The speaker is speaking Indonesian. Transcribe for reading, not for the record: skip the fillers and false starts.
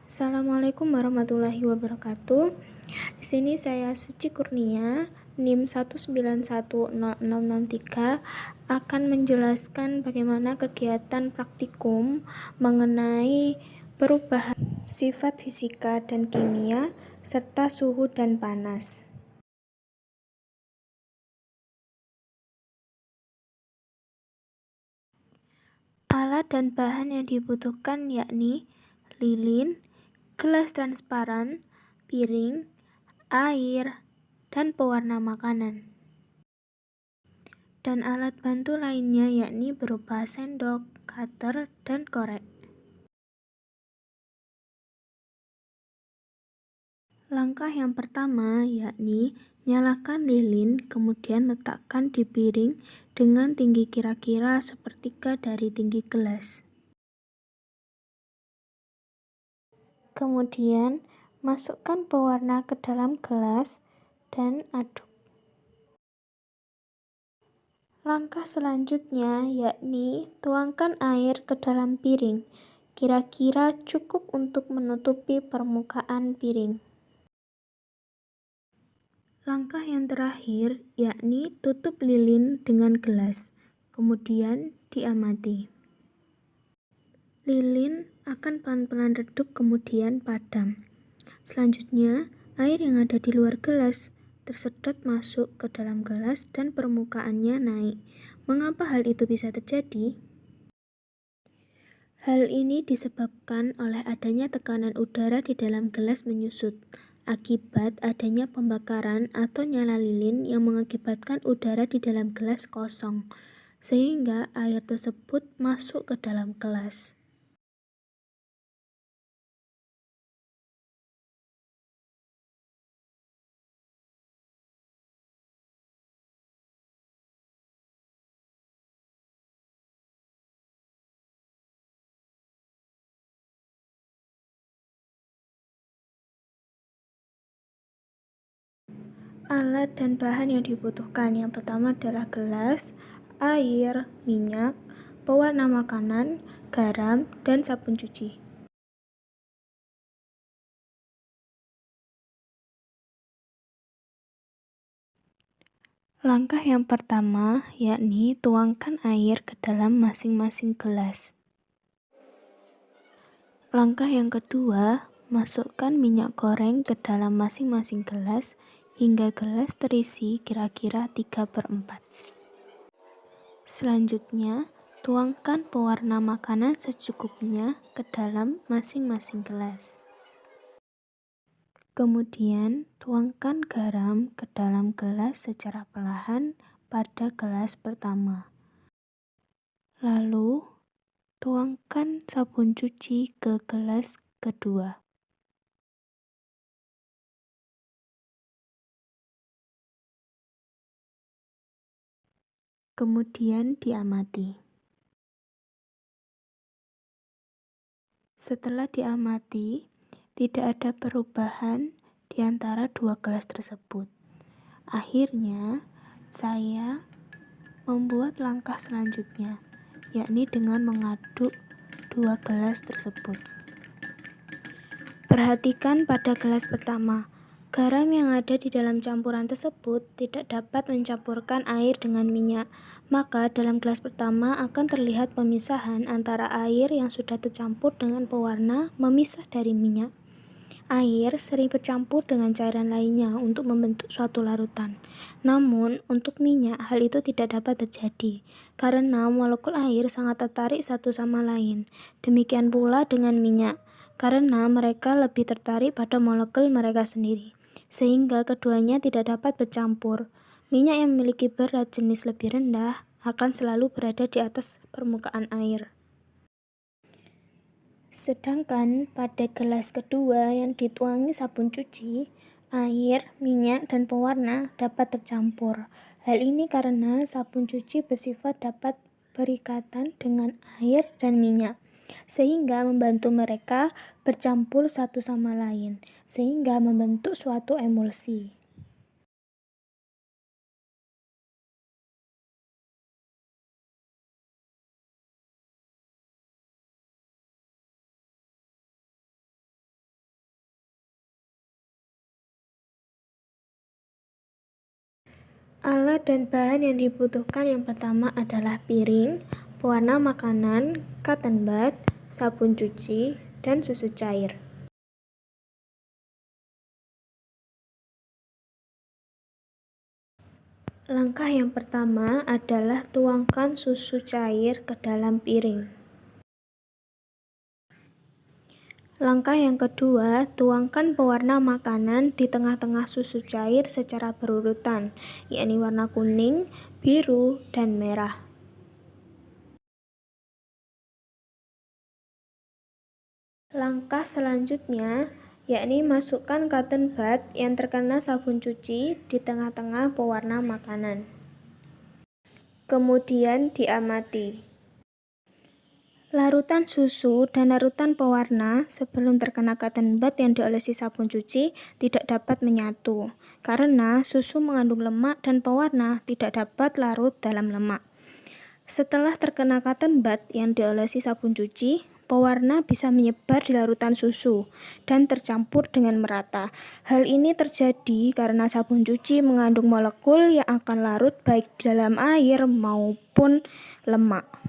Assalamualaikum warahmatullahi wabarakatuh. Di sini saya Suci Kurnia, NIM 1910663 akan menjelaskan bagaimana kegiatan praktikum mengenai perubahan sifat fisika dan kimia serta suhu dan panas. Alat dan bahan yang dibutuhkan yakni lilin, gelas transparan, piring, air, dan pewarna makanan. Dan alat bantu lainnya yakni berupa sendok, cutter, dan korek. Langkah yang pertama yakni nyalakan lilin, kemudian letakkan di piring dengan tinggi kira-kira sepertiga dari tinggi gelas. Kemudian masukkan pewarna ke dalam gelas dan aduk. Langkah selanjutnya yakni tuangkan air ke dalam piring, kira-kira cukup untuk menutupi permukaan piring. Langkah yang terakhir yakni tutup lilin dengan gelas, kemudian diamati. Lilin akan pelan-pelan redup kemudian padam. Selanjutnya, air yang ada di luar gelas tersedot masuk ke dalam gelas dan permukaannya naik. Mengapa hal itu bisa terjadi? Hal ini disebabkan oleh adanya tekanan udara di dalam gelas menyusut, akibat adanya pembakaran atau nyala lilin yang mengakibatkan udara di dalam gelas kosong, sehingga air tersebut masuk ke dalam gelas. Alat dan bahan yang dibutuhkan yang pertama adalah gelas, air, minyak, pewarna makanan, garam, dan sabun cuci. Langkah yang pertama yakni tuangkan air ke dalam masing-masing gelas. Langkah yang kedua, masukkan minyak goreng ke dalam masing-masing gelas hingga gelas terisi kira-kira 3/4. Selanjutnya, tuangkan pewarna makanan secukupnya ke dalam masing-masing gelas. Kemudian, tuangkan garam ke dalam gelas secara perlahan pada gelas pertama. Lalu, tuangkan sabun cuci ke gelas kedua. Kemudian diamati. Setelah diamati, tidak ada perubahan di antara dua gelas tersebut. Akhirnya, saya membuat langkah selanjutnya, yakni dengan mengaduk dua gelas tersebut. Perhatikan pada gelas pertama, garam yang ada di dalam campuran tersebut tidak dapat mencampurkan air dengan minyak, maka dalam gelas pertama akan terlihat pemisahan antara air yang sudah tercampur dengan pewarna memisah dari minyak. Air sering bercampur dengan cairan lainnya untuk membentuk suatu larutan. Namun, untuk minyak hal itu tidak dapat terjadi, karena molekul air sangat tertarik satu sama lain. Demikian pula dengan minyak, karena mereka lebih tertarik pada molekul mereka sendiri, sehingga keduanya tidak dapat bercampur. Minyak yang memiliki berat jenis lebih rendah akan selalu berada di atas permukaan air. Sedangkan pada gelas kedua yang dituangi sabun cuci, air, minyak, dan pewarna dapat tercampur. Hal ini karena sabun cuci bersifat dapat berikatan dengan air dan minyak, sehingga membantu mereka bercampur satu sama lain, sehingga membentuk suatu emulsi. Alat dan bahan yang dibutuhkan yang pertama adalah piring, pewarna makanan, cotton bud, sabun cuci, dan susu cair. Langkah yang pertama adalah tuangkan susu cair ke dalam piring. Langkah yang kedua, tuangkan pewarna makanan di tengah-tengah susu cair secara berurutan, yakni warna kuning, biru, dan merah. Langkah selanjutnya, yakni masukkan cotton bud yang terkena sabun cuci di tengah-tengah pewarna makanan. Kemudian diamati. Larutan susu dan larutan pewarna sebelum terkena cotton bud yang diolesi sabun cuci tidak dapat menyatu, karena susu mengandung lemak dan pewarna tidak dapat larut dalam lemak. Setelah terkena cotton bud yang diolesi sabun cuci, pewarna bisa menyebar di larutan susu dan tercampur dengan merata. Hal ini terjadi karena sabun cuci mengandung molekul yang akan larut baik di dalam air maupun lemak.